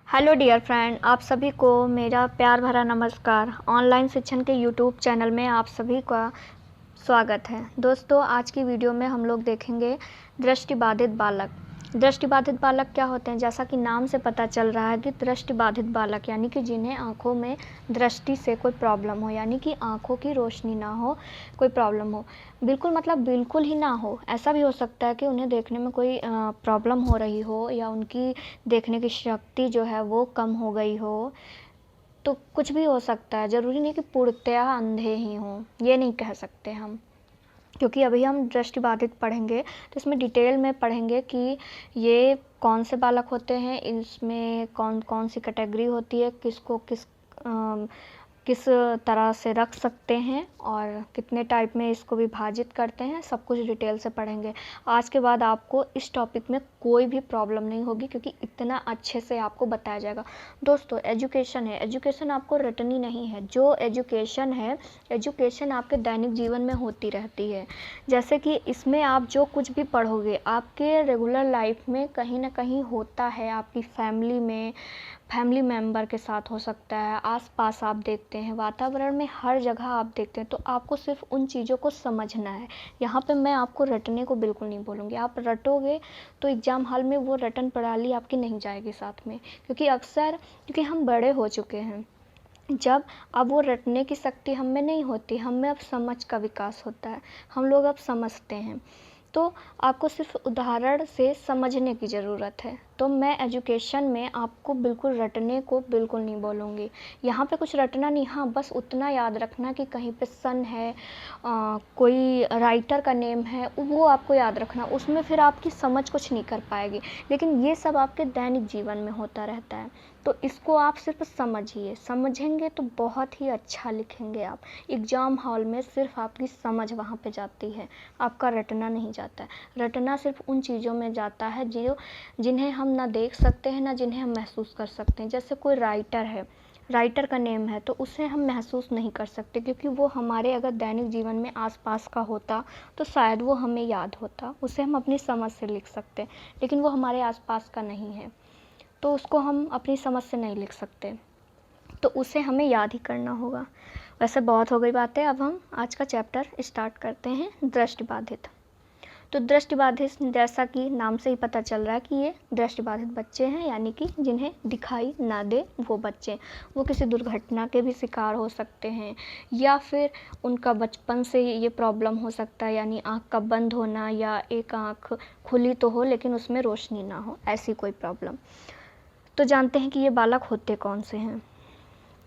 Hello dear friend, आप सभी को मेरा प्यार भरा नमस्कार। ऑनलाइन शिक्षण के यूट्यूब चैनल में आप सभी का स्वागत है। दोस्तों, आज की वीडियो में हम लोग देखेंगे दृष्टिबाधित बालक। दृष्टिबाधित बालक क्या होते हैं? जैसा कि नाम से पता चल रहा है कि दृष्टिबाधित बालक यानी कि जिन्हें आँखों में दृष्टि से कोई प्रॉब्लम हो, यानी कि आँखों की रोशनी ना हो, कोई प्रॉब्लम हो। बिल्कुल मतलब बिल्कुल ही ना हो। ऐसा भी हो सकता है कि उन्हें देखने में कोई प्रॉब्लम हो रही हो या उनकी देखने की शक्ति जो है वो कम हो गई हो। तो कुछ भी हो सकता है, ज़रूरी नहीं कि पूर्णतः अंधे ही हों, ये नहीं कह सकते हम। क्योंकि अभी हम दृष्टिबाधित पढ़ेंगे तो इसमें डिटेल में पढ़ेंगे कि ये कौन से बालक होते हैं, इसमें कौन कौन सी कैटेगरी होती है, किसको किस तरह से रख सकते हैं और कितने टाइप में इसको विभाजित करते हैं, सब कुछ डिटेल से पढ़ेंगे। आज के बाद आपको इस टॉपिक में कोई भी प्रॉब्लम नहीं होगी क्योंकि इतना अच्छे से आपको बताया जाएगा। दोस्तों, एजुकेशन है, एजुकेशन आपको रटनी नहीं है। जो एजुकेशन है, एजुकेशन आपके दैनिक जीवन में होती रहती है। जैसे कि इसमें आप जो कुछ भी पढ़ोगे आपके रेगुलर लाइफ में कहीं ना कहीं होता है, आपकी फैमिली में, फैमिली मेम्बर के साथ हो सकता है, आसपास आप देखते हैं, वातावरण में हर जगह आप देखते हैं। तो आपको सिर्फ उन चीज़ों को समझना है। यहाँ पे मैं आपको रटने को बिल्कुल नहीं बोलूँगी। आप रटोगे तो एग्ज़ाम हॉल में वो रटन प्रणाली आपकी नहीं जाएगी साथ में, क्योंकि हम बड़े हो चुके हैं। जब अब वो रटने की शक्ति हम में नहीं होती, हम में अब समझ का विकास होता है, हम लोग अब समझते हैं। तो आपको सिर्फ उदाहरण से समझने की ज़रूरत है। तो मैं एजुकेशन में आपको बिल्कुल रटने को बिल्कुल नहीं बोलूँगी। यहाँ पे कुछ रटना नहीं, हाँ बस उतना याद रखना कि कहीं पे सन है, कोई राइटर का नेम है, वो आपको याद रखना। उसमें फिर आपकी समझ कुछ नहीं कर पाएगी, लेकिन ये सब आपके दैनिक जीवन में होता रहता है। तो इसको आप सिर्फ समझिए, समझेंगे तो बहुत ही अच्छा लिखेंगे आप। एग्ज़ाम हॉल में सिर्फ आपकी समझ वहाँ पे जाती है, आपका रटना नहीं जाता है। रटना सिर्फ उन चीज़ों में जाता है जिन्हें हम ना देख सकते हैं, ना जिन्हें हम महसूस कर सकते हैं। जैसे कोई राइटर है, राइटर का नेम है, तो उसे हम महसूस नहीं कर सकते क्योंकि वो हमारे अगर दैनिक जीवन में आसपास का होता तो शायद वो हमें याद होता, उसे हम अपनी समझ से लिख सकते, लेकिन वो हमारे आसपास का नहीं है तो उसको हम अपनी समझ से नहीं लिख सकते, तो उसे हमें याद ही करना होगा। वैसे बहुत हो गई बातें, अब हम आज का चैप्टर स्टार्ट करते हैं। दृष्टिबाधित। तो दृष्टिबाधित जैसा कि नाम से ही पता चल रहा है कि ये दृष्टिबाधित बच्चे हैं, यानी कि जिन्हें दिखाई ना दे वो बच्चे। वो किसी दुर्घटना के भी शिकार हो सकते हैं या फिर उनका बचपन से ये प्रॉब्लम हो सकता है, यानी आँख का बंद होना या एक आँख खुली तो हो लेकिन उसमें रोशनी ना हो, ऐसी कोई प्रॉब्लम। तो जानते हैं कि ये बालक होते कौन से हैं।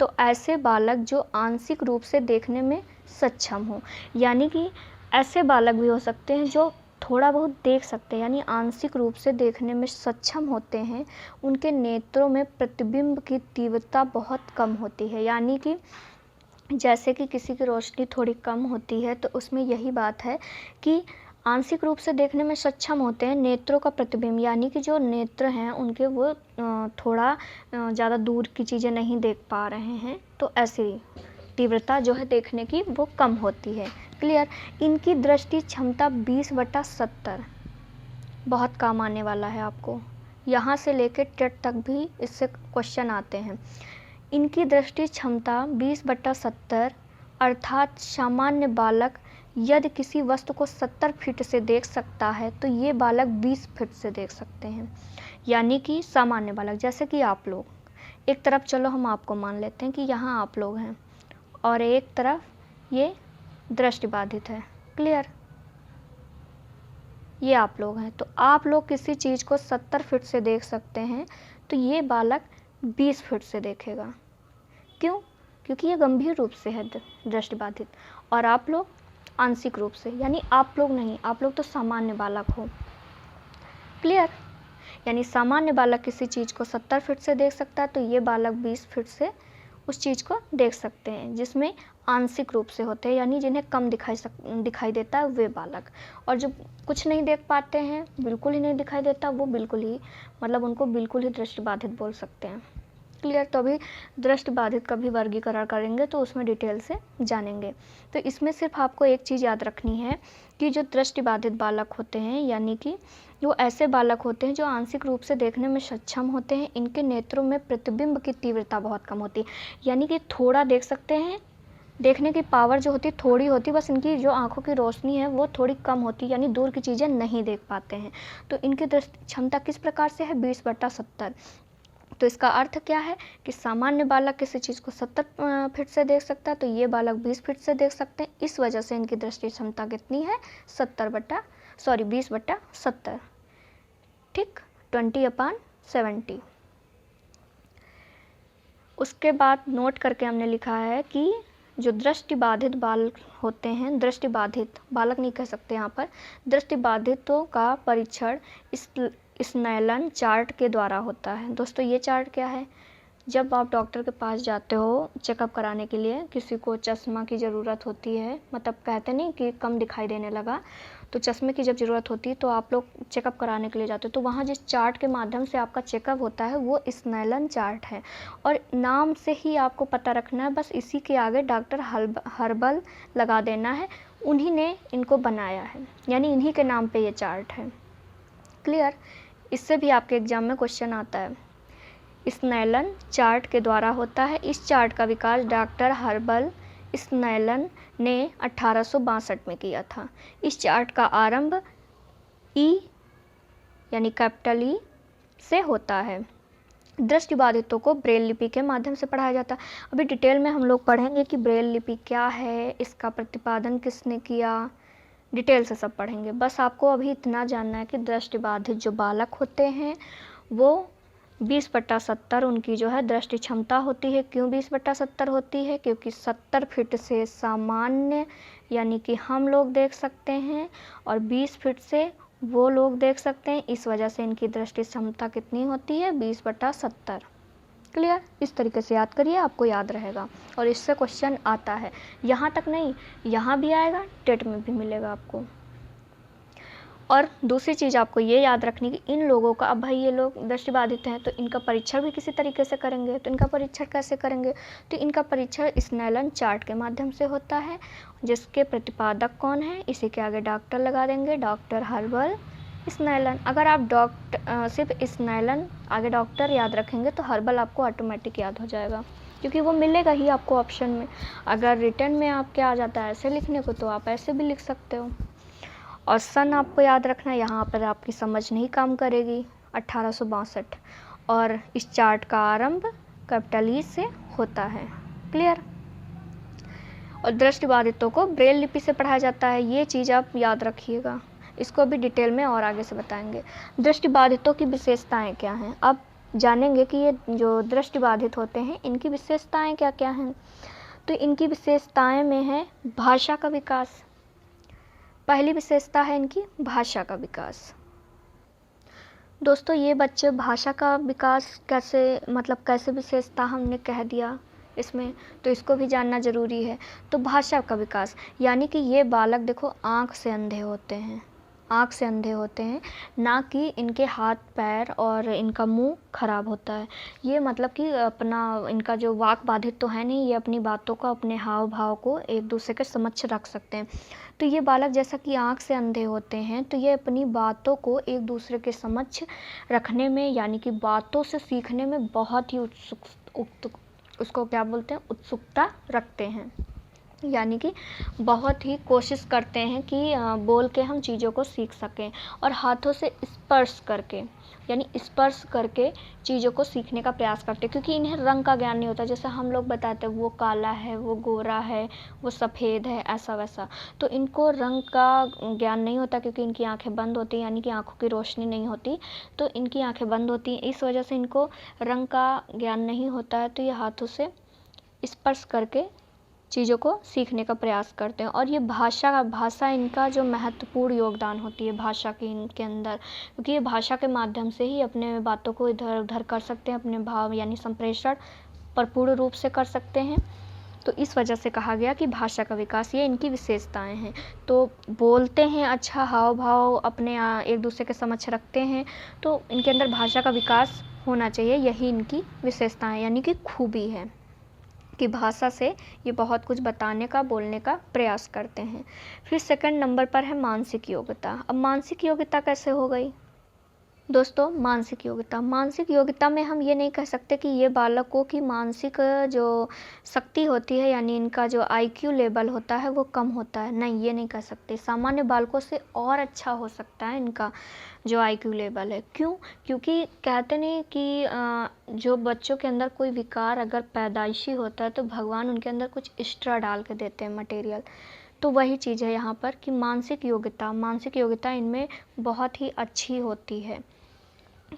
तो ऐसे बालक जो आंशिक रूप से देखने में सक्षम हो, यानी कि ऐसे बालक भी हो सकते हैं जो थोड़ा बहुत देख सकते हैं, यानी आंशिक रूप से देखने में सक्षम होते हैं। उनके नेत्रों में प्रतिबिंब की तीव्रता बहुत कम होती है, यानी कि जैसे कि किसी की रोशनी थोड़ी कम होती है तो उसमें यही बात है कि आंशिक रूप से देखने में सक्षम होते हैं। नेत्रों का प्रतिबिंब, यानी कि जो नेत्र हैं उनके वो थोड़ा ज़्यादा दूर की चीज़ें नहीं देख पा रहे हैं, तो ऐसी तीव्रता जो है देखने की वो कम होती है। क्लियर। इनकी दृष्टि क्षमता 20/70 बहुत काम आने वाला है आपको। यहाँ से लेकर टेट तक भी इससे क्वेश्चन आते हैं। इनकी दृष्टि क्षमता 20/70 अर्थात सामान्य बालक यदि किसी वस्तु को 70 फीट से देख सकता है तो ये बालक 20 फीट से देख सकते हैं, यानी कि सामान्य बालक। जैसे कि आप लोग एक तरफ, चलो हम आपको मान लेते हैं कि यहाँ आप लोग हैं और एक तरफ ये दृष्टिबाधित है। क्लियर। ये आप लोग हैं, तो आप लोग किसी चीज़ को 70 फीट से देख सकते हैं तो ये बालक 20 फीट से देखेगा। क्यों? क्योंकि ये गंभीर रूप से है दृष्टिबाधित, और आप लोग आंशिक रूप से, यानी आप लोग नहीं, आप लोग तो सामान्य बालक हो। क्लियर। यानी सामान्य बालक किसी चीज़ को 70 फीट से देख सकता है तो ये बालक 20 फीट से उस चीज़ को देख सकते हैं, जिसमें आंशिक रूप से होते हैं, यानी जिन्हें कम दिखाई देता है वे बालक। और जो कुछ नहीं देख पाते हैं, बिल्कुल ही नहीं दिखाई देता, वो बिल्कुल ही, मतलब उनको बिल्कुल ही दृष्टिबाधित बोल सकते हैं। क्लियर। तो अभी दृष्टिबाधित का भी वर्गीकरण करेंगे तो उसमें डिटेल से जानेंगे। तो इसमें सिर्फ आपको एक चीज़ याद रखनी है कि जो दृष्टिबाधित बालक होते हैं, यानी कि वो ऐसे बालक होते हैं जो आंशिक रूप से देखने में सक्षम होते हैं, इनके नेत्रों में प्रतिबिंब की तीव्रता बहुत कम होती है, यानी कि थोड़ा देख सकते हैं, देखने की पावर जो होती है थोड़ी होती, बस इनकी जो आंखों की रोशनी है वो थोड़ी कम होती, यानी दूर की चीज़ें नहीं देख पाते हैं। तो इनकी दृष्टि क्षमता किस प्रकार से है, 20/70। तो इसका अर्थ क्या है कि सामान्य बालक किसी चीज़ को 70 फीट से देख सकता है, तो ये बालक 20 फीट से देख सकते हैं। इस वजह से इनकी दृष्टि क्षमता कितनी है, 20/70। ठीक, 20/70। उसके बाद नोट करके हमने लिखा है कि जो दृष्टिबाधित बालक होते हैं, दृष्टिबाधित बालक नहीं कह सकते यहाँ पर, दृष्टिबाधितों का परीक्षण स्नेलन चार्ट के द्वारा होता है। दोस्तों ये चार्ट क्या है, जब आप डॉक्टर के पास जाते हो चेकअप कराने के लिए, किसी को चश्मा की ज़रूरत होती है, मतलब कहते नहीं कि कम दिखाई देने लगा, तो चश्मे की जब ज़रूरत होती है तो आप लोग चेकअप कराने के लिए जाते हो, तो वहाँ जिस चार्ट के माध्यम से आपका चेकअप होता है वो स्नेलन चार्ट है। और नाम से ही आपको पता रखना है, बस इसी के आगे डॉक्टर हर्बल लगा देना है, उन्हीं ने इनको बनाया है, यानी इन्हीं के नाम पर ये चार्ट है। क्लियर। इससे भी आपके एग्जाम में क्वेश्चन आता है, स्नेलन चार्ट के द्वारा होता है। इस चार्ट का विकास डॉक्टर हर्बल स्नेलन ने 1862 में किया था। इस चार्ट का आरंभ ई यानी कैपिटल ई से होता है। दृष्टिबाधितों को ब्रेल लिपि के माध्यम से पढ़ाया जाता है। अभी डिटेल में हम लोग पढ़ेंगे कि ब्रेल लिपि क्या है, इसका प्रतिपादन किसने किया, डिटेल से सब पढ़ेंगे। बस आपको अभी इतना जानना है कि दृष्टिबाधित जो बालक होते हैं वो 20/70 उनकी जो है दृष्टि क्षमता होती है। क्यों 20/70 होती है, क्योंकि 70 फीट से सामान्य यानी कि हम लोग देख सकते हैं और 20 फीट से वो लोग देख सकते हैं, इस वजह से इनकी दृष्टि क्षमता कितनी होती है, 20/70। क्लियर। इस तरीके से याद करिए, आपको याद रहेगा और इससे क्वेश्चन आता है। यहाँ तक नहीं, यहाँ भी आएगा, टेट में भी मिलेगा आपको। और दूसरी चीज़ आपको ये याद रखनी कि इन लोगों का, अब भाई ये लोग दृष्टिबाधित हैं तो इनका परीक्षण भी किसी तरीके से करेंगे, तो इनका परीक्षण कैसे करेंगे, तो इनका परीक्षण स्नेलन चार्ट के माध्यम से होता है, जिसके प्रतिपादक कौन है, इसी के आगे डॉक्टर लगा देंगे, डॉक्टर हर्बल स्नेलन। अगर आप सिर्फ स्नेलन आगे डॉक्टर याद रखेंगे तो हर्बल आपको ऑटोमेटिक याद हो जाएगा, क्योंकि वो मिलेगा ही आपको ऑप्शन में। अगर रिटर्न में आपके आ जाता है ऐसे लिखने को तो आप ऐसे भी लिख सकते हो। और सन आपको याद रखना, यहाँ पर आपकी समझ नहीं काम करेगी, 1862। और इस चार्ट का आरंभ कैपिटल ई से होता है। क्लियर। और दृष्टिबाधितों को ब्रेल लिपि से पढ़ाया जाता है, ये चीज़ आप याद रखिएगा, इसको भी डिटेल में और आगे से बताएंगे। दृष्टिबाधितों की विशेषताएं क्या हैं, अब जानेंगे कि ये जो दृष्टिबाधित होते हैं इनकी विशेषताएं क्या क्या हैं। तो इनकी विशेषताएं में है भाषा का विकास। पहली विशेषता है इनकी भाषा का विकास। दोस्तों ये बच्चे भाषा का विकास कैसे, मतलब कैसे विशेषता हमने कह दिया इसमें, तो इसको भी जानना ज़रूरी है। तो भाषा का विकास यानी कि ये बालक देखो आँख से अंधे होते हैं, आँख से अंधे होते हैं, ना कि इनके हाथ पैर और इनका मुंह खराब होता है। ये मतलब कि अपना इनका जो वाक बाधित तो है नहीं, ये अपनी बातों को, अपने हाव भाव को एक दूसरे के समक्ष रख सकते हैं। तो ये बालक जैसा कि आँख से अंधे होते हैं तो ये अपनी बातों को एक दूसरे के समक्ष रखने में, यानी कि बातों से सीखने में बहुत ही उसको क्या बोलते हैं, उत्सुकता रखते हैं, यानी कि बहुत ही कोशिश करते हैं कि बोल के हम चीज़ों को सीख सकें। और हाथों से स्पर्श करके, यानी स्पर्श करके चीज़ों को सीखने का प्रयास करते हैं, क्योंकि इन्हें रंग का ज्ञान नहीं होता। जैसे हम लोग बताते हैं वो काला है, वो गोरा है, वो सफ़ेद है, ऐसा वैसा, तो इनको रंग का ज्ञान नहीं होता, क्योंकि इनकी आंखें बंद होती हैं, यानी कि आंखों की रोशनी नहीं होती, तो इनकी आंखें बंद होती हैं, इस वजह से इनको रंग का ज्ञान नहीं होता है। तो ये हाथों से स्पर्श करके चीज़ों को सीखने का प्रयास करते हैं। और ये भाषा इनका जो महत्वपूर्ण योगदान होती है भाषा की इनके अंदर, क्योंकि ये भाषा के माध्यम से ही अपने बातों को इधर उधर कर सकते हैं, अपने भाव यानी संप्रेषण भरपूर रूप से कर सकते हैं। तो इस वजह से कहा गया कि भाषा का विकास, ये इनकी विशेषताएं हैं। तो बोलते हैं अच्छा, हाव भाव अपने एक दूसरे के समक्ष रखते हैं, तो इनके अंदर भाषा का विकास होना चाहिए। यही इनकी विशेषता है, यानी कि खूबी है कि भाषा से ये बहुत कुछ बताने का, बोलने का प्रयास करते हैं। फिर सेकंड नंबर पर है मानसिक योग्यता। अब मानसिक योग्यता कैसे हो गई दोस्तों? मानसिक योग्यता में हम ये नहीं कह सकते कि ये बालकों की मानसिक जो शक्ति होती है, यानी इनका जो आईक्यू लेवल होता है वो कम होता है, नहीं, ये नहीं कह सकते। सामान्य बालकों से और अच्छा हो सकता है इनका जो आईक्यू लेवल है। क्यों? क्योंकि कहते नहीं कि जो बच्चों के अंदर कोई विकार अगर पैदाइशी होता है तो भगवान उनके अंदर कुछ एक्स्ट्रा डाल के देते हैं मटेरियल। तो वही चीज़ है यहाँ पर कि मानसिक योग्यता इनमें बहुत ही अच्छी होती है।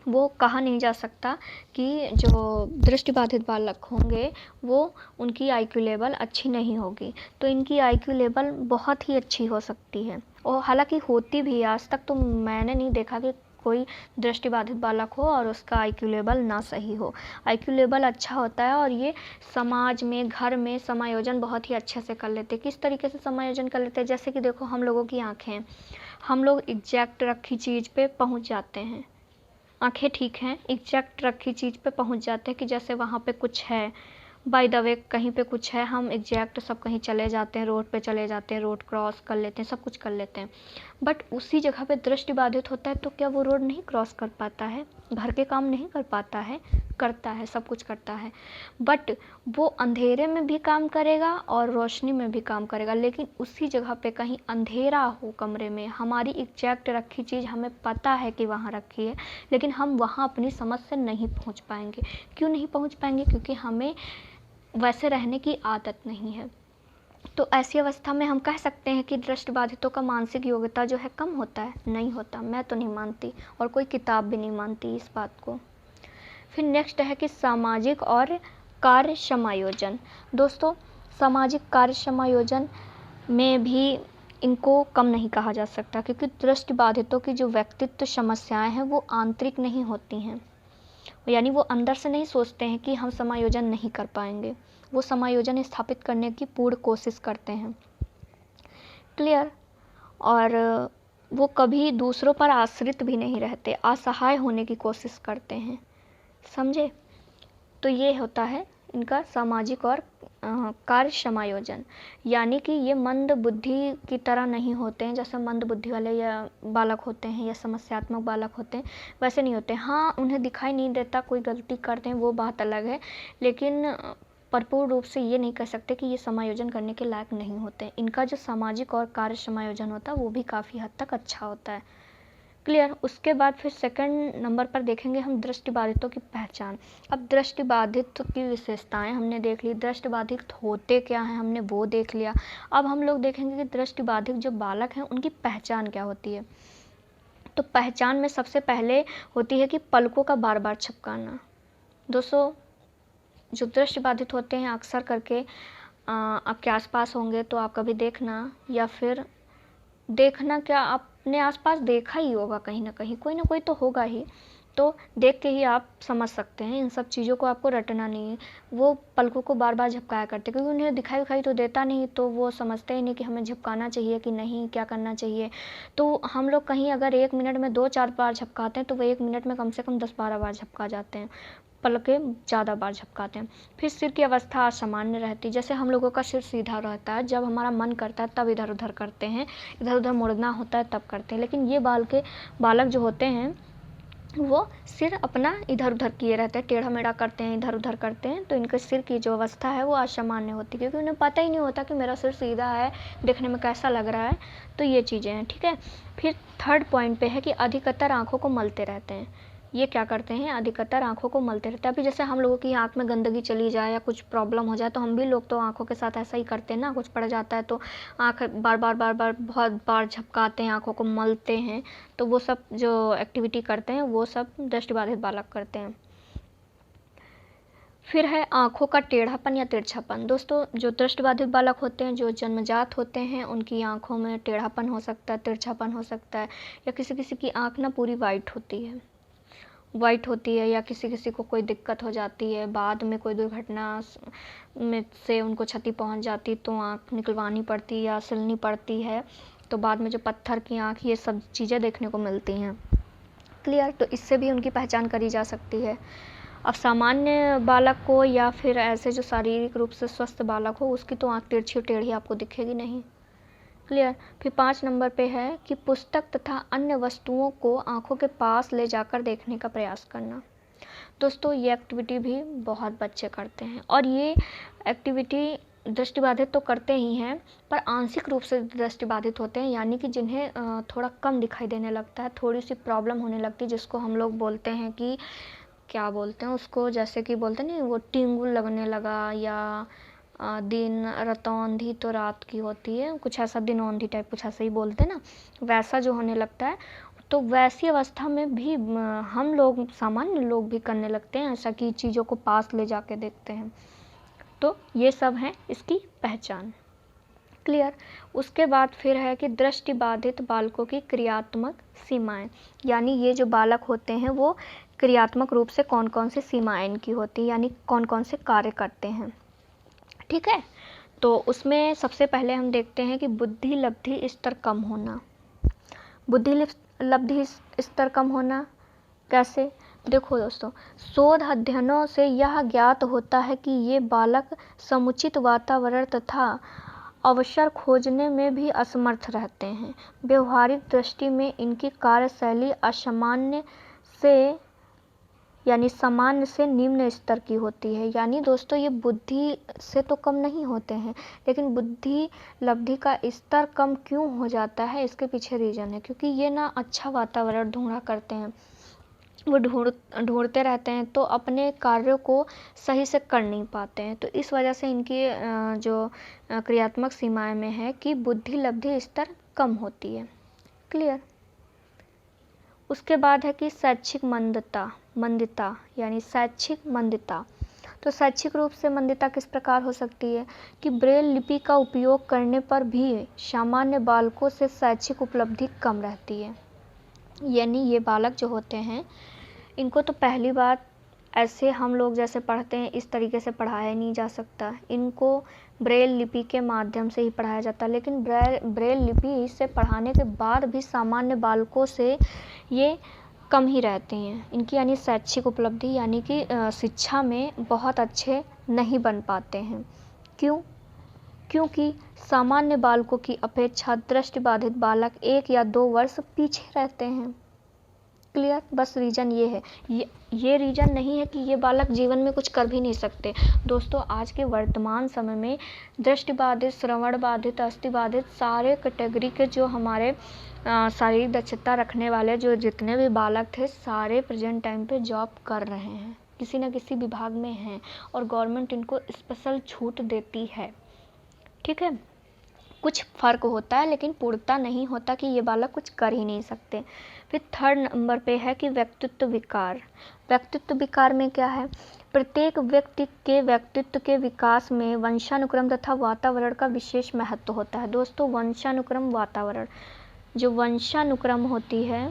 वो कहा नहीं जा सकता कि जो दृष्टिबाधित बालक होंगे वो उनकी आईक्यू लेवल अच्छी नहीं होगी, तो इनकी आईक्यू लेवल बहुत ही अच्छी हो सकती है। और हालांकि होती भी, आज तक तो मैंने नहीं देखा कि कोई दृष्टिबाधित बालक हो और उसका आईक्यू लेवल ना सही हो। आईक्यू लेवल अच्छा होता है और ये समाज में, घर में समायोजन बहुत ही अच्छे से कर लेते। किस तरीके से समायोजन कर लेते हैं? जैसे कि देखो, हम लोगों की आँखें, हम लोग एग्जैक्ट रखी चीज़ पे पहुँच जाते हैं। आँखें ठीक हैं, एग्जैक्ट रखी चीज़ पे पहुँच जाते हैं कि जैसे वहाँ पे कुछ है, बाय द वे कहीं पे कुछ है, हम एग्जैक्ट सब कहीं चले जाते हैं, रोड पे चले जाते हैं, रोड क्रॉस कर लेते हैं, सब कुछ कर लेते हैं। बट उसी जगह पे दृष्टिबाधित होता है तो क्या वो रोड नहीं क्रॉस कर पाता है? घर के काम नहीं कर पाता है? करता है, सब कुछ करता है। बट वो अंधेरे में भी काम करेगा और रोशनी में भी काम करेगा, लेकिन उसी जगह पे कहीं अंधेरा हो कमरे में, हमारी एग्जैक्ट रखी चीज़ हमें पता है कि वहाँ रखी है, लेकिन हम वहाँ अपनी समझ से नहीं पहुँच पाएंगे। क्यों नहीं पहुँच पाएंगे? क्योंकि हमें वैसे रहने की आदत नहीं है। तो ऐसी अवस्था में हम कह सकते हैं कि दृष्टिबाधितों का मानसिक योग्यता जो है कम होता है? नहीं होता। मैं तो नहीं मानती और कोई किताब भी नहीं मानती इस बात को। फिर नेक्स्ट है कि सामाजिक और कार्य समायोजन। दोस्तों, सामाजिक कार्य समायोजन में भी इनको कम नहीं कहा जा सकता, क्योंकि दृष्टिबाधितों की जो व्यक्तित्व समस्याएं हैं वो आंतरिक नहीं होती हैं, यानी वो अंदर से नहीं सोचते हैं कि हम समायोजन नहीं कर पाएंगे, वो समायोजन स्थापित करने की पूर्ण कोशिश करते हैं। क्लियर? और वो कभी दूसरों पर आश्रित भी नहीं रहते, असहाय होने की कोशिश करते हैं। समझे? तो ये होता है इनका सामाजिक और कार्य समायोजन, यानी कि ये मंद बुद्धि की तरह नहीं होते हैं, जैसे मंद बुद्धि वाले या बालक होते हैं या समस्यात्मक बालक होते हैं, वैसे नहीं होते। हाँ, उन्हें दिखाई नहीं देता, कोई गलती करते हैं वो बात अलग है, लेकिन भरपूर रूप से ये नहीं कह सकते कि ये समायोजन करने के लायक नहीं होते। इनका जो सामाजिक और कार्य समायोजन होता है वो भी काफ़ी हद तक अच्छा होता है। क्लियर? उसके बाद फिर सेकंड नंबर पर देखेंगे हम दृष्टिबाधितों की पहचान। अब दृष्टिबाधित की विशेषताएं हमने देख ली, दृष्टिबाधित होते क्या हैं हमने वो देख लिया। अब हम लोग देखेंगे कि दृष्टिबाधित जो बालक हैं उनकी पहचान क्या होती है। तो पहचान में सबसे पहले होती है कि पलकों का बार बार झपकाना। दोस्तों, जो दृष्टिबाधित होते हैं अक्सर करके आपके आसपास होंगे, तो आप कभी देखना, या फिर देखना क्या, अपने आसपास देखा ही होगा कहीं ना कहीं, कोई ना कोई तो होगा ही, तो देख के ही आप समझ सकते हैं। इन सब चीज़ों को आपको रटना नहीं है। वो पलकों को बार बार झपकाया करते, क्योंकि उन्हें दिखाई तो देता नहीं, तो वो समझते ही नहीं कि हमें झपकाना चाहिए कि नहीं, क्या करना चाहिए। तो हम लोग कहीं अगर 1 मिनट में 2-4 बार झपकाते हैं तो वो 1 मिनट में कम से कम 10-12 बार झपका जाते हैं, पलकें ज़्यादा बार झपकाते हैं। फिर सिर की अवस्था असामान्य रहती, जैसे हम लोगों का सिर सीधा रहता है, जब हमारा मन करता है तब इधर उधर करते हैं, इधर उधर मुड़ना होता है तब करते हैं, लेकिन ये बालक जो होते हैं वो सिर अपना इधर उधर किए रहते हैं, टेढ़ा मेढ़ा करते हैं, इधर उधर करते हैं, तो इनके सिर की जो अवस्था है वो असामान्य होती है, क्योंकि उन्हें पता ही नहीं होता कि मेरा सिर सीधा है, देखने में कैसा लग रहा है। तो ये चीज़ें हैं, ठीक है। फिर थर्ड पॉइंट पे है कि अधिकतर आँखों को मलते रहते हैं। ये क्या करते हैं? अधिकतर आँखों को मलते रहते हैं। अभी जैसे हम लोगों की आँख में गंदगी चली जाए या कुछ प्रॉब्लम हो जाए तो हम भी लोग तो आँखों के साथ ऐसा ही करते हैं ना, कुछ पड़ जाता है तो आँख बार बार बहुत बार झपकाते हैं, आँखों को मलते हैं। तो वो सब जो एक्टिविटी करते हैं वो सब दृष्टिबाधित बालक करते हैं। फिर है आँखों का टेढ़ापन या तिरछापन। दोस्तों, जो दृष्टिबाधित बालक होते हैं, जो जन्मजात होते हैं, उनकी आँखों में टेढ़ापन हो सकता है, तिरछापन हो सकता है, या किसी किसी की आँख ना पूरी वाइट होती है, या किसी किसी को कोई दिक्कत हो जाती है, बाद में कोई दुर्घटना में से उनको क्षति पहुंच जाती तो आँख निकलवानी पड़ती या सिलनी पड़ती है, तो बाद में जो पत्थर की आँख, ये सब चीज़ें देखने को मिलती हैं। क्लियर। तो इससे भी उनकी पहचान करी जा सकती है। अब सामान्य बालक को या फिर ऐसे जो शारीरिक रूप से स्वस्थ बालक हो, उसकी तो आँख तिरछी टेढ़ी आपको दिखेगी नहीं। क्लियर। फिर 5 नंबर पे है कि पुस्तक तथा अन्य वस्तुओं को आँखों के पास ले जाकर देखने का प्रयास करना। दोस्तों ये एक्टिविटी भी बहुत बच्चे करते हैं, और ये एक्टिविटी दृष्टिबाधित तो करते ही हैं, पर आंशिक रूप से दृष्टिबाधित होते हैं, यानी कि जिन्हें थोड़ा कम दिखाई देने लगता है, थोड़ी सी प्रॉब्लम होने लगती है, जिसको हम लोग बोलते हैं कि क्या बोलते हैं उसको, जैसे कि बोलते हैं नहीं, वो टिंगुल लगने लगा, या दिन रतौंधी तो रात की होती है, कुछ ऐसा दिनौंधी टाइप कुछ ऐसा ही बोलते हैं ना, वैसा जो होने लगता है। तो वैसी अवस्था में भी हम लोग, सामान्य लोग भी करने लगते हैं ऐसा, कि चीज़ों को पास ले जाके देखते हैं। तो ये सब है इसकी पहचान। क्लियर। उसके बाद फिर है कि दृष्टिबाधित बालकों की क्रियात्मक सीमाएं, यानी ये जो बालक होते हैं वो क्रियात्मक रूप से कौन कौन सी सीमाएं इनकी होती है, यानी कौन कौन से कार्य करते हैं। ठीक है। तो उसमें सबसे पहले हम देखते हैं कि बुद्धि लब्धि स्तर कम होना। बुद्धि लब्धि स्तर कम होना कैसे? देखो दोस्तों, शोध अध्ययनों से यह ज्ञात होता है कि ये बालक समुचित वातावरण तथा अवसर खोजने में भी असमर्थ रहते हैं। व्यवहारिक दृष्टि में इनकी कार्यशैली असामान्य से, यानी सामान्य से निम्न स्तर की होती है। यानी दोस्तों ये बुद्धि से तो कम नहीं होते हैं, लेकिन बुद्धि लब्धि का स्तर कम क्यों हो जाता है, इसके पीछे रीज़न है, क्योंकि ये ना अच्छा वातावरण ढूंढा करते हैं, वो ढूंढते रहते हैं, तो अपने कार्यों को सही से कर नहीं पाते हैं। तो इस वजह से इनकी जो क्रियात्मक सीमाएं में है कि बुद्धि लब्धि स्तर कम होती है। क्लियर। उसके बाद है कि शैक्षिक मंदता, यानी शैक्षिक मंदता। तो शैक्षिक रूप से मंदता किस प्रकार हो सकती है कि ब्रेल लिपि का उपयोग करने पर भी सामान्य बालकों से शैक्षिक उपलब्धि कम रहती है। यानी ये बालक जो होते हैं, इनको तो पहली बात ऐसे हम लोग जैसे पढ़ते हैं इस तरीके से पढ़ाया नहीं जा सकता, इनको ब्रेल लिपि के माध्यम से ही पढ़ाया जाता है। लेकिन ब्रेल लिपि से पढ़ाने के बाद भी सामान्य बालकों से ये कम ही रहते हैं। इनकी यानी शैक्षिक उपलब्धि, यानी कि शिक्षा में बहुत अच्छे नहीं बन पाते हैं। क्यों? क्योंकि सामान्य बालकों की अपेक्षा दृष्टिबाधित बालक 1 या 2 वर्ष पीछे रहते हैं। क्लियर। बस रीज़न ये है, ये रीज़न नहीं है कि ये बालक जीवन में कुछ कर भी नहीं सकते। दोस्तों आज के वर्तमान समय में दृष्टिबाधित, श्रवण बाधित, अस्थिबाधित सारे कैटेगरी के जो हमारे शारीरिक दक्षता रखने वाले जो जितने भी बालक थे, सारे प्रेजेंट टाइम पे जॉब कर रहे हैं, किसी न किसी विभाग में हैं, और गवर्नमेंट इनको स्पेशल छूट देती है। ठीक है। कुछ फ़र्क होता है, लेकिन पूर्णता नहीं होता कि ये बालक कुछ कर ही नहीं सकते। फिर 3rd नंबर पे है कि व्यक्तित्व विकार। व्यक्तित्व विकार में क्या है? प्रत्येक व्यक्ति के व्यक्तित्व के विकास में वंशानुक्रम तथा वातावरण का विशेष महत्व होता है। दोस्तों वंशानुक्रम, वातावरण, जो वंशानुक्रम होती है,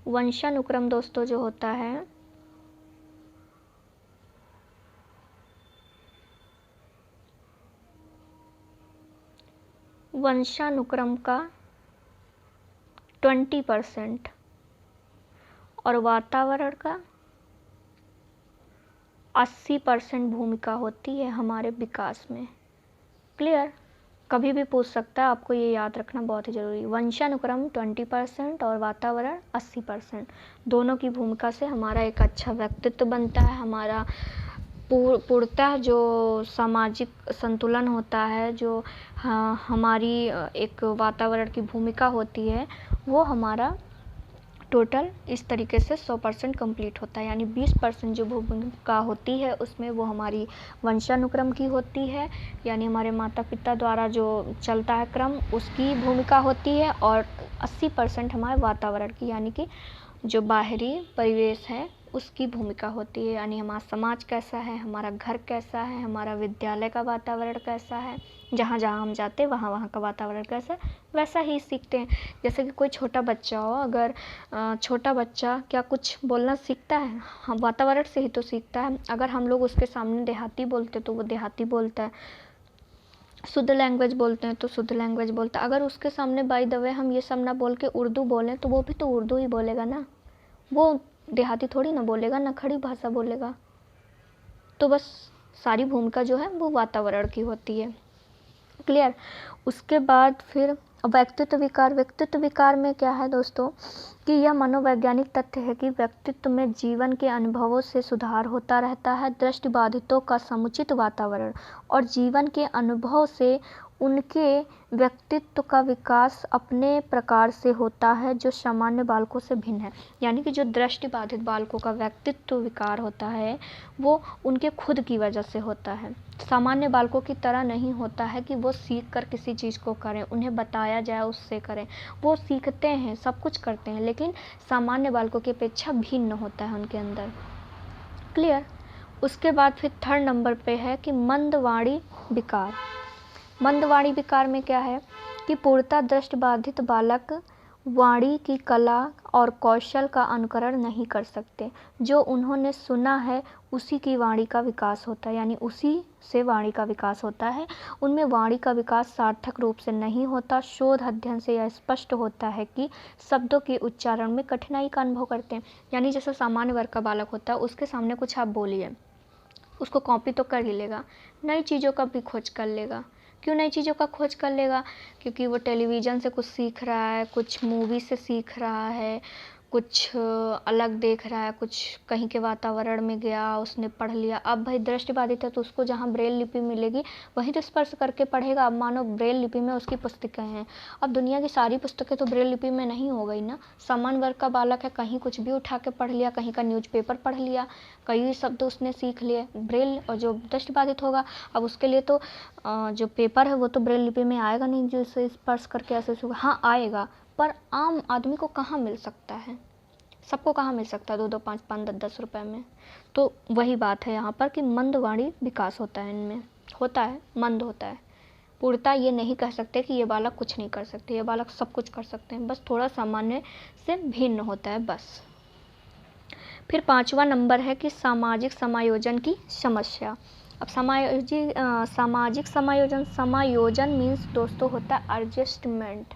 वंशानुक्रम दोस्तों जो होता है, वंशानुक्रम का 20% और वातावरण का 80% भूमिका होती है हमारे विकास में। क्लियर। कभी भी पूछ सकता है, आपको ये याद रखना बहुत ही ज़रूरी। वंशानुक्रम 20% और वातावरण 80%, दोनों की भूमिका से हमारा एक अच्छा व्यक्तित्व बनता है, हमारा पूर्णतः जो सामाजिक संतुलन होता है, जो हमारी एक वातावरण की भूमिका होती है, वो हमारा टोटल इस तरीके से 100% कंप्लीट होता है। यानी 20% जो भूमिका होती है उसमें वो हमारी वंशानुक्रम की होती है, यानी हमारे माता पिता द्वारा जो चलता है क्रम, उसकी भूमिका होती है, और 80% हमारे वातावरण की, यानी कि जो बाहरी परिवेश है उसकी भूमिका होती है। यानी हमारा समाज कैसा है, हमारा घर कैसा है, हमारा विद्यालय का वातावरण कैसा है, जहाँ जहाँ हम जाते हैं वहाँ वहाँ का वातावरण कैसा है, वैसा ही सीखते हैं। जैसे कि कोई छोटा बच्चा हो, अगर छोटा बच्चा क्या कुछ बोलना सीखता है, हम वातावरण से ही तो सीखता है। अगर हम लोग उसके सामने देहाती बोलते तो वो देहाती बोलता है, शुद्ध लैंग्वेज बोलते हैं तो शुद्ध लैंग्वेज बोलता है। अगर उसके सामने बाय द वे हम ये सब ना बोल के उर्दू बोलें तो वो भी तो उर्दू ही बोलेगा ना, वो देहाती थोड़ी ना बोलेगा, ना खड़ी भाषा बोलेगा। तो बस सारी भूमिका जो है वो वातावरण की होती है। क्लियर। उसके बाद फिर व्यक्तित्व विकार। व्यक्तित्व विकार में क्या है दोस्तों कि यह मनोवैज्ञानिक तथ्य है कि व्यक्तित्व में जीवन के अनुभवों से सुधार होता रहता है। दृष्टिबाधितों का समुचित वातावरण और जीवन के अनुभव से उनके व्यक्तित्व का विकास अपने प्रकार से होता है जो सामान्य बालकों से भिन्न है। यानी कि जो दृष्टिबाधित बालकों का व्यक्तित्व विकार होता है वो उनके खुद की वजह से होता है। सामान्य बालकों की तरह नहीं होता है कि वो सीख कर किसी चीज़ को करें, उन्हें बताया जाए उससे करें। वो सीखते हैं, सब कुछ करते हैं, लेकिन सामान्य बालकों की अपेक्षा भिन्न होता है उनके अंदर। क्लियर। उसके बाद फिर थर्ड नंबर पे है कि मंदवाणी विकार। मंदवाणी विकार में क्या है कि पूर्णतः दृष्टिबाधित बालक वाणी की कला और कौशल का अनुकरण नहीं कर सकते। जो उन्होंने सुना है उसी की वाणी का विकास होता है, यानी उसी से वाणी का विकास होता है। उनमें वाणी का विकास सार्थक रूप से नहीं होता। शोध अध्ययन से यह स्पष्ट होता है कि शब्दों के उच्चारण में कठिनाई का अनुभव करते हैं। यानी जैसे सामान्य वर्ग का बालक होता है, उसके सामने कुछ आप बोलिए, उसको कॉपी तो कर ही लेगा, नई चीज़ों का भी खोज कर लेगा। क्यों नई चीज़ों का खोज कर लेगा? क्योंकि वो टेलीविज़न से कुछ सीख रहा है, कुछ मूवी से सीख रहा है, कुछ अलग देख रहा है, कुछ कहीं के वातावरण में गया, उसने पढ़ लिया। अब भाई दृष्टिबाधित है तो उसको जहाँ ब्रेल लिपि मिलेगी वहीं तो स्पर्श करके पढ़ेगा। अब मानो ब्रेल लिपि में उसकी पुस्तकें हैं, अब दुनिया की सारी पुस्तकें तो ब्रेल लिपि में नहीं हो गई ना। सामान्य वर्ग का बालक है, कहीं कुछ भी उठा के पढ़ लिया, कहीं का न्यूज़पेपर पढ़ लिया, कई शब्द उसने सीख लिए ब्रेल। और जो दृष्टिबाधित होगा अब उसके लिए तो जो पेपर है वो तो ब्रेल लिपि में आएगा नहीं, जो इसे स्पर्श करके ऐसे हाँ आएगा, पर आम आदमी को कहाँ मिल सकता है? सबको कहाँ मिल सकता है 2-2, 5-5, 10-10 रुपए में? तो वही बात है यहाँ पर कि मंदवाणी विकास होता है, इनमें होता है, मंद होता है। पूर्णतः ये नहीं कह सकते कि ये बालक कुछ नहीं कर सकते, ये बालक सब कुछ कर सकते हैं, बस थोड़ा सामान्य से भिन्न होता है बस। फिर 5वां नंबर है कि सामाजिक समायोजन की समस्या। अब सामाजिक समायोजन मीन्स दोस्तों होता है एडजस्टमेंट,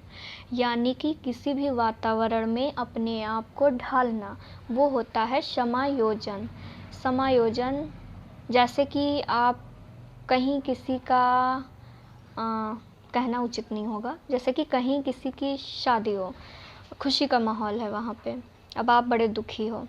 यानी कि किसी भी वातावरण में अपने आप को ढालना, वो होता है समायोजन। समायोजन जैसे कि आप कहीं किसी का कहना उचित नहीं होगा, जैसे कि कहीं किसी की शादी हो, खुशी का माहौल है वहाँ पे, अब आप बड़े दुखी हो,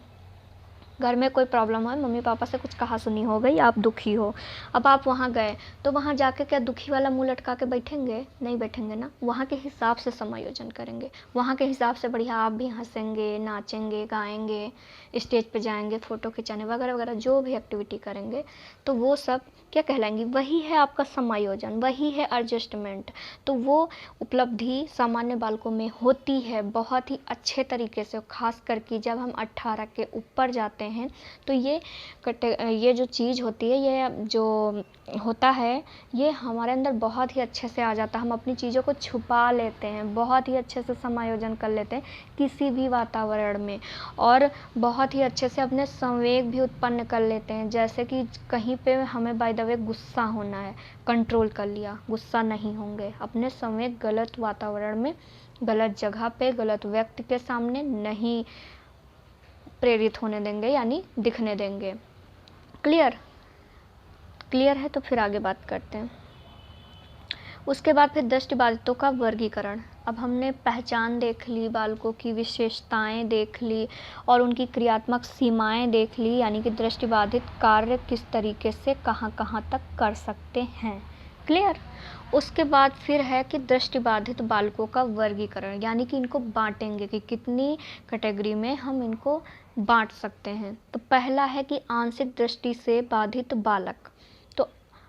घर में कोई प्रॉब्लम हो, मम्मी पापा से कुछ कहा सुनी हो गई, आप दुखी हो, अब आप वहाँ गए तो वहाँ जाके क्या दुखी वाला मुंह लटका के बैठेंगे? नहीं बैठेंगे ना। वहाँ के हिसाब से समायोजन करेंगे, वहाँ के हिसाब से बढ़िया आप भी हंसेंगे, नाचेंगे, गाएंगे, स्टेज पे जाएंगे, फ़ोटो खिंचाने वगैरह वगैरह जो भी एक्टिविटी करेंगे, तो वो सब क्या कहलाएंगी? वही है आपका समायोजन, वही है एडजस्टमेंट। तो वो उपलब्धि सामान्य बालकों में होती है बहुत ही अच्छे तरीके से, खास करके जब हम 18 के ऊपर जाते हैं तो ये जो चीज़ होती है, ये जो होता है, ये हमारे अंदर बहुत ही अच्छे से आ जाता है। हम अपनी चीज़ों को छुपा लेते हैं, बहुत ही अच्छे से समायोजन कर लेते हैं किसी भी वातावरण में, और बहुत ही अच्छे से अपने संवेग भी उत्पन्न कर लेते हैं। जैसे कि कहीं पे हमें बाय द वे गुस्सा होना है, कंट्रोल कर लिया, गुस्सा नहीं होंगे, अपने संवेग गलत वातावरण में, गलत जगह पे, गलत व्यक्ति के सामने नहीं प्रेरित होने देंगे, यानी दिखने देंगे। क्लियर है? तो फिर आगे बात करते हैं। उसके बाद फिर दृष्टिबाधितों का वर्गीकरण। अब हमने पहचान देख ली, बालकों की विशेषताएं देख ली और उनकी क्रियात्मक सीमाएं देख ली, यानी कि दृष्टिबाधित कार्य किस तरीके से कहाँ कहाँ तक कर सकते हैं। क्लियर? उसके बाद फिर है कि दृष्टिबाधित बालकों का वर्गीकरण, यानी कि इनको बांटेंगे कि कितनी कैटेगरी में हम इनको बांट सकते हैं। तो पहला है कि आंशिक दृष्टि से बाधित बालक। तो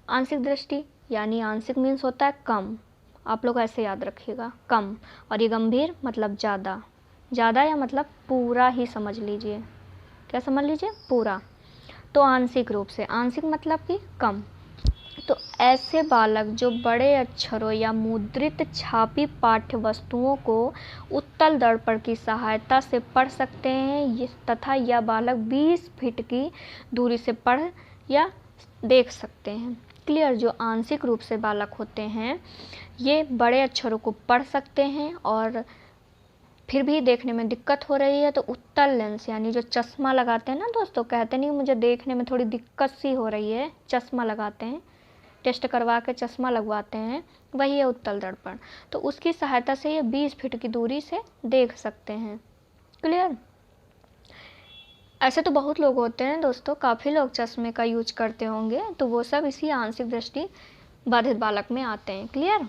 आंशिक दृष्टि यानी आंशिक मीन्स होता है कम, आप लोग ऐसे याद रखिएगा, कम, और ये गंभीर मतलब ज़्यादा, ज़्यादा या मतलब पूरा ही समझ लीजिए। क्या समझ लीजिए? पूरा। तो आंशिक रूप से, आंशिक मतलब कि कम। तो ऐसे बालक जो बड़े अक्षरों या मुद्रित छापी पाठ्य वस्तुओं को उत्तल दर्पण की सहायता से पढ़ सकते हैं, तथा यह बालक 20 फीट की दूरी से पढ़ या देख सकते हैं। क्लियर। जो आंशिक रूप से बालक होते हैं ये बड़े अक्षरों को पढ़ सकते हैं और फिर भी देखने में दिक्कत हो रही है तो उत्तल लेंस यानी जो चश्मा लगाते हैं ना दोस्तों, कहते नहीं मुझे देखने में थोड़ी दिक्कत सी हो रही है, चश्मा लगाते हैं, टेस्ट करवा के चश्मा लगवाते हैं, वही है उत्तल दर्पण। तो उसकी सहायता से ये 20 फीट की दूरी से देख सकते हैं। क्लियर। ऐसे तो बहुत लोग होते हैं दोस्तों, काफ़ी लोग चश्मे का यूज करते होंगे, तो वो सब इसी आंशिक दृष्टि बाधित बालक में आते हैं। क्लियर।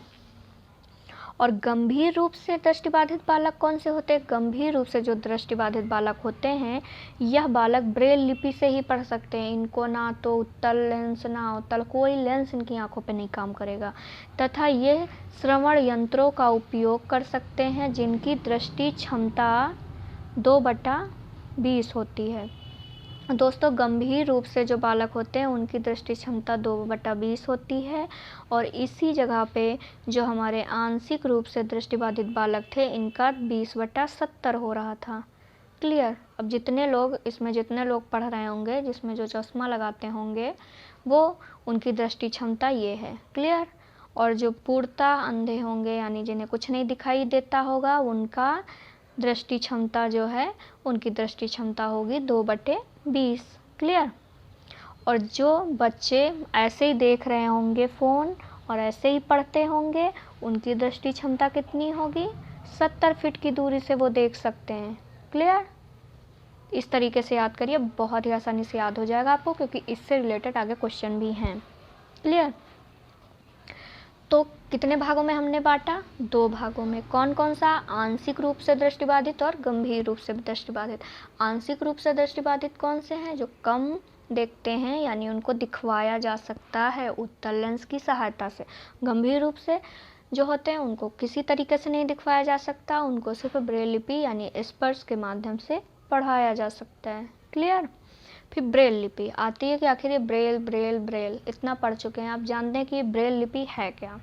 और गंभीर रूप से दृष्टिबाधित बालक कौन से होते हैं? गंभीर रूप से जो दृष्टिबाधित बालक होते हैं यह बालक ब्रेल लिपि से ही पढ़ सकते हैं। इनको ना तो उत्तल लेंस ना उत्तल कोई लेंस इनकी आंखों पे नहीं काम करेगा, तथा ये श्रवण यंत्रों का उपयोग कर सकते हैं जिनकी दृष्टि क्षमता 2/20 होती है। दोस्तों गंभीर रूप से जो बालक होते हैं उनकी दृष्टि क्षमता 2/20 होती है और इसी जगह पे जो हमारे आंशिक रूप से दृष्टिबाधित बालक थे इनका 20/70 हो रहा था। क्लियर। अब जितने लोग पढ़ रहे होंगे जिसमें जो चश्मा लगाते होंगे वो उनकी दृष्टि क्षमता ये है। क्लियर। और जो पूर्णतः अंधे होंगे यानी जिन्हें कुछ नहीं दिखाई देता होगा उनका दृष्टि क्षमता जो है उनकी दृष्टि क्षमता होगी 2/20। क्लियर। और जो बच्चे ऐसे ही देख रहे होंगे फ़ोन और ऐसे ही पढ़ते होंगे उनकी दृष्टि क्षमता कितनी होगी? 70 फीट की दूरी से वो देख सकते हैं। क्लियर। इस तरीके से याद करिए, बहुत ही आसानी से याद हो जाएगा आपको क्योंकि इससे रिलेटेड आगे क्वेश्चन भी हैं। क्लियर। तो कितने भागों में हमने बांटा? 2 भागों में। कौन कौन सा? आंशिक रूप से दृष्टिबाधित और गंभीर रूप से दृष्टिबाधित। आंशिक रूप से दृष्टिबाधित कौन से हैं? जो कम देखते हैं यानी उनको दिखवाया जा सकता है उत्तल लेंस की सहायता से। गंभीर रूप से जो होते हैं उनको किसी तरीके से नहीं दिखवाया जा सकता, उनको सिर्फ ब्रेल लिपि यानी स्पर्श के माध्यम से पढ़ाया जा सकता है। क्लियर। फिर ब्रेल लिपि आती है कि आखिर ये ब्रेल इतना पढ़ चुके हैं, आप जानते हैं कि ये ब्रेल लिपि है क्या।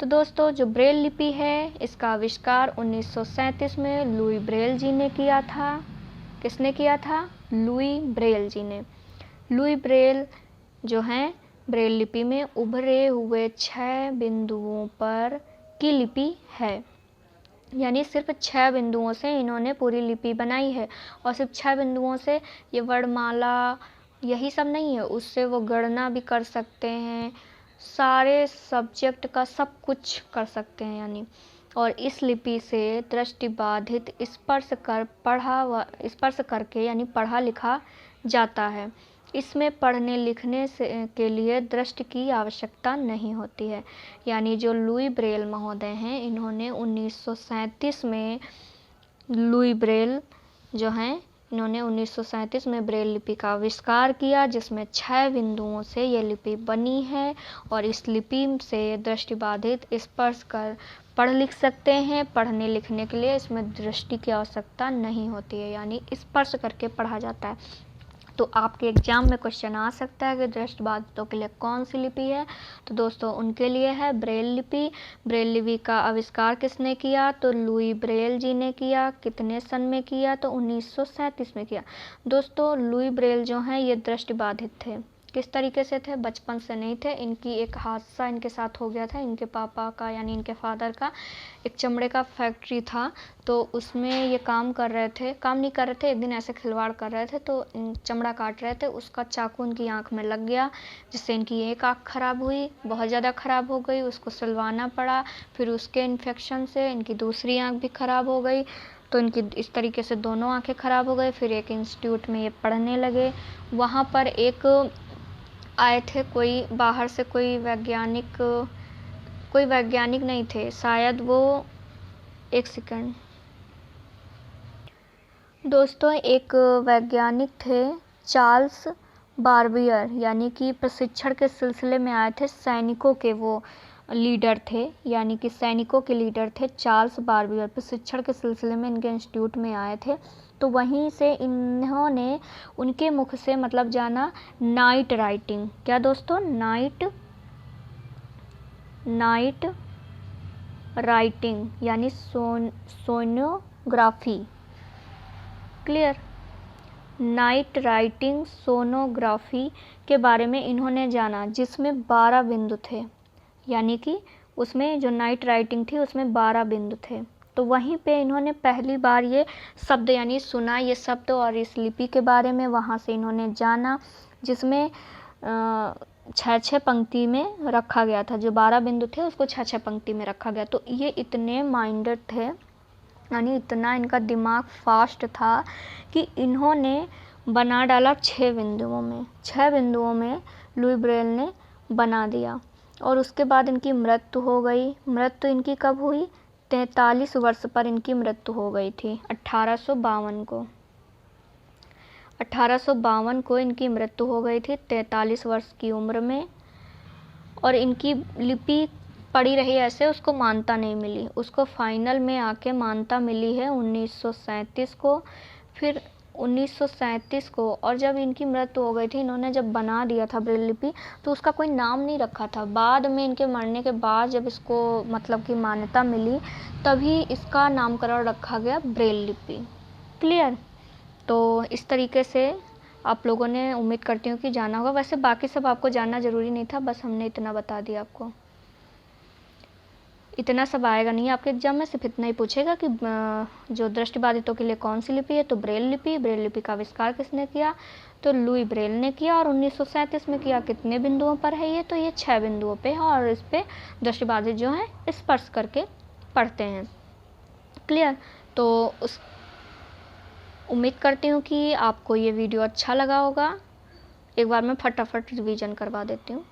तो दोस्तों जो ब्रेल लिपि है इसका आविष्कार 1937 में लुई ब्रेल जी ने किया था। किसने किया था? लुई ब्रेल जी ने। लुई ब्रेल जो हैं ब्रेल लिपि में उभरे हुए 6 बिंदुओं पर की लिपि है, यानी सिर्फ 6 बिंदुओं से इन्होंने पूरी लिपि बनाई है। और सिर्फ 6 बिंदुओं से ये वर्णमाला यही सब नहीं है, उससे वो गणना भी कर सकते हैं, सारे सब्जेक्ट का सब कुछ कर सकते हैं यानी। और इस लिपि से दृष्टिबाधित स्पर्श करके यानी पढ़ा लिखा जाता है। इसमें पढ़ने लिखने के लिए दृष्टि की आवश्यकता नहीं होती है। यानी जो लुई ब्रेल महोदय हैं इन्होंने 1937 में लुई ब्रेल जो हैं इन्होंने 1937 में ब्रेल लिपि का आविष्कार किया जिसमें 6 बिंदुओं से ये लिपि बनी है। और इस लिपि से दृष्टिबाधित स्पर्श कर पढ़ लिख सकते हैं। पढ़ने लिखने के लिए इसमें दृष्टि की आवश्यकता नहीं होती है, यानी स्पर्श करके पढ़ा जाता है। तो आपके एग्जाम में क्वेश्चन आ सकता है कि दृष्टिबाधितों के लिए कौन सी लिपि है? तो दोस्तों उनके लिए है ब्रेल लिपि। ब्रेल लिपि का आविष्कार किसने किया? तो लुई ब्रेल जी ने किया। कितने सन में किया? तो 1937 में किया। दोस्तों लुई ब्रेल जो हैं ये दृष्टिबाधित थे। किस तरीके से थे? बचपन से नहीं थे, इनकी एक हादसा इनके साथ हो गया था। इनके पापा का यानी इनके फादर का एक चमड़े का फैक्ट्री था, तो उसमें ये काम नहीं कर रहे थे, एक दिन ऐसे खिलवाड़ कर रहे थे तो चमड़ा काट रहे थे, उसका चाकू उनकी आँख में लग गया जिससे इनकी एक आँख ख़राब हुई, बहुत ज़्यादा ख़राब हो गई, उसको सिलवाना पड़ा। फिर उसके इन्फेक्शन से इनकी दूसरी आँख भी ख़राब हो गई, तो इनकी इस तरीके से दोनों आँखें ख़राब हो गई। फिर एक इंस्टीट्यूट में ये पढ़ने लगे। वहाँ पर एक आए थे कोई बाहर से, कोई वैज्ञानिक नहीं थे शायद, वो एक सेकंड दोस्तों, एक वैज्ञानिक थे चार्ल्स बार्बियर, यानी कि प्रशिक्षण के सिलसिले में आए थे। सैनिकों के वो लीडर थे, यानी कि सैनिकों के लीडर थे चार्ल्स बार्बियर। प्रशिक्षण के सिलसिले में इनके इंस्टीट्यूट में आए थे, तो वहीं से इन्होंने उनके मुख से मतलब जाना नाइट राइटिंग। क्या दोस्तों? नाइट राइटिंग यानी sonography. Clear. Night writing sonography के बारे में इन्होंने जाना, जिसमें 12 बिंदु थे, यानी कि उसमें जो नाइट राइटिंग थी उसमें 12 बिंदु थे। तो वहीं पे इन्होंने पहली बार ये शब्द यानी सुना ये शब्द, और इस लिपि के बारे में वहाँ से इन्होंने जाना, जिसमें 6-6 पंक्ति में रखा गया था। जो 12 बिंदु थे उसको 6-6 पंक्ति में रखा गया। तो ये इतने माइंडेड थे, यानी इतना इनका दिमाग फास्ट था कि इन्होंने बना डाला 6 बिंदुओं में लुई ब्रेल ने बना दिया। और उसके बाद इनकी मृत्यु हो गई। मृत्यु इनकी कब हुई? 43 वर्ष पर इनकी मृत्यु हो गई थी, 1852 को। 1852 को इनकी मृत्यु हो गई थी 43 वर्ष की उम्र में। और इनकी लिपि पड़ी रही ऐसे, उसको मान्यता नहीं मिली। उसको फाइनल में आके मान्यता मिली है 1937 को। फिर 1937 को, और जब इनकी मृत्यु हो गई थी, इन्होंने जब बना दिया था ब्रेल लिपि, तो उसका कोई नाम नहीं रखा था। बाद में इनके मरने के बाद जब इसको मतलब कि मान्यता मिली, तभी इसका नामकरण रखा गया ब्रेल लिपि। क्लियर? तो इस तरीके से आप लोगों ने, उम्मीद करती हूँ कि जाना होगा। वैसे बाकी सब आपको जानना ज़रूरी नहीं था, बस हमने इतना बता दिया आपको। इतना सब आएगा नहीं आपके एग्जाम में, सिर्फ इतना ही पूछेगा कि जो दृष्टिबाधितों के लिए कौन सी लिपि है, तो ब्रेल लिपि। ब्रेल लिपि का आविष्कार किसने किया? तो लुई ब्रेल ने किया, और 1937 में किया। कितने बिंदुओं पर है ये? तो ये 6 बिंदुओं पे है, और इस पे दृष्टिबाधित जो है स्पर्श करके पढ़ते हैं। क्लियर? तो उम्मीद करती हूँ कि आपको ये वीडियो अच्छा लगा होगा। एक बार मैं फटाफट रिवीजन करवा देती हूँ,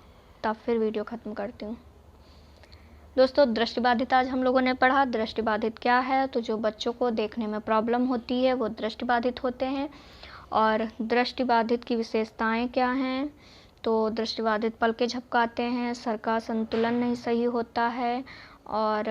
तब फिर वीडियो ख़त्म करती हूँ। दोस्तों, दृष्टिबाधित आज हम लोगों ने पढ़ा। दृष्टिबाधित क्या है? तो जो बच्चों को देखने में प्रॉब्लम होती है वो दृष्टिबाधित होते हैं। और दृष्टिबाधित की विशेषताएं क्या हैं? तो दृष्टिबाधित पलकें झपकाते हैं, सर का संतुलन नहीं सही होता है, और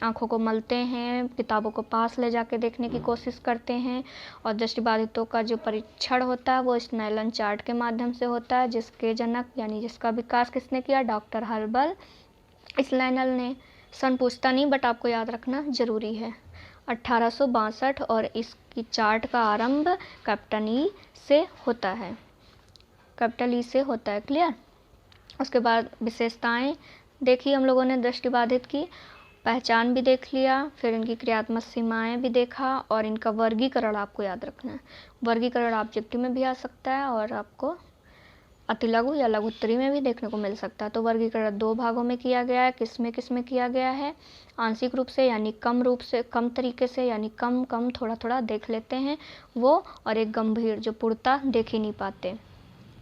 आँखों को मलते हैं, किताबों को पास ले जाके देखने की कोशिश करते हैं। और दृष्टिबाधितों का जो परीक्षण होता है वो स्नेलन चार्ट के माध्यम से होता है, जिसके जनक यानी जिसका विकास किसने किया? डॉक्टर हर्बल स्नेलन ने। सन पूछता नहीं, बट आपको याद रखना ज़रूरी है, 1862। और इसकी चार्ट का आरंभ कैपिटल ई से होता है, कैपिटल ई से होता है। क्लियर? उसके बाद विशेषताएं देखी हम लोगों ने दृष्टिबाधित की, पहचान भी देख लिया, फिर इनकी क्रियात्मक सीमाएं भी देखा, और इनका वर्गीकरण आपको याद रखना है। वर्गीकरण ऑब्जेक्टिव में भी आ सकता है, और आपको अतिलघु या लघु उत्तरी में भी देखने को मिल सकता है। तो वर्गीकरण 2 भागों में किया गया है। किसमें किया गया है? आंशिक रूप से यानी कम तरीके से, यानी कम थोड़ा थोड़ा देख लेते हैं वो, और एक गंभीर जो पूर्णतः देख ही नहीं पाते।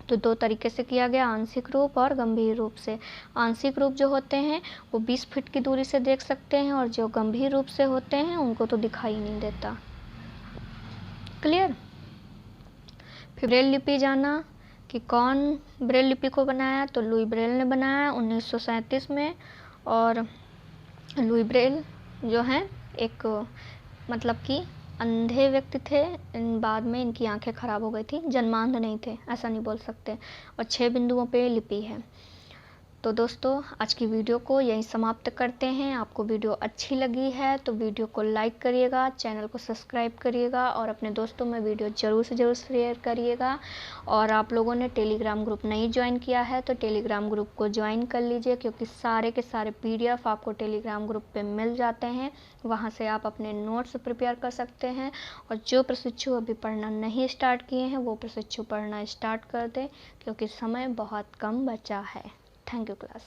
तो 2 तरीके से किया गया, आंशिक रूप और गंभीर रूप से। आंशिक रूप जो होते हैं वो 20 फीट की दूरी से देख सकते हैं, और जो गंभीर रूप से होते हैं उनको तो दिखाई नहीं देता। क्लियर? फिर ब्रेल लिपि जाना कि कौन ब्रेल लिपि को बनाया? तो लुई ब्रेल ने बनाया 1937 में। और लुई ब्रेल जो हैं एक मतलब कि अंधे व्यक्ति थे। बाद में इनकी आंखें खराब हो गई थी, जन्मांध नहीं थे, ऐसा नहीं बोल सकते। और 6 बिंदुओं पे लिपि है। तो दोस्तों, आज की वीडियो को यहीं समाप्त करते हैं। आपको वीडियो अच्छी लगी है तो वीडियो को लाइक करिएगा, चैनल को सब्सक्राइब करिएगा, और अपने दोस्तों में वीडियो ज़रूर से ज़रूर शेयर करिएगा। और आप लोगों ने टेलीग्राम ग्रुप नहीं ज्वाइन किया है तो टेलीग्राम ग्रुप को ज्वाइन कर लीजिए, क्योंकि सारे के सारे PDF आपको टेलीग्राम ग्रुप पे मिल जाते हैं। वहाँ से आप अपने नोट्स प्रिपेयर कर सकते हैं। और जो प्रशिक्षु अभी पढ़ना नहीं स्टार्ट किए हैं वो प्रशिक्षु पढ़ना स्टार्ट कर दें, क्योंकि समय बहुत कम बचा है। Thank you, class.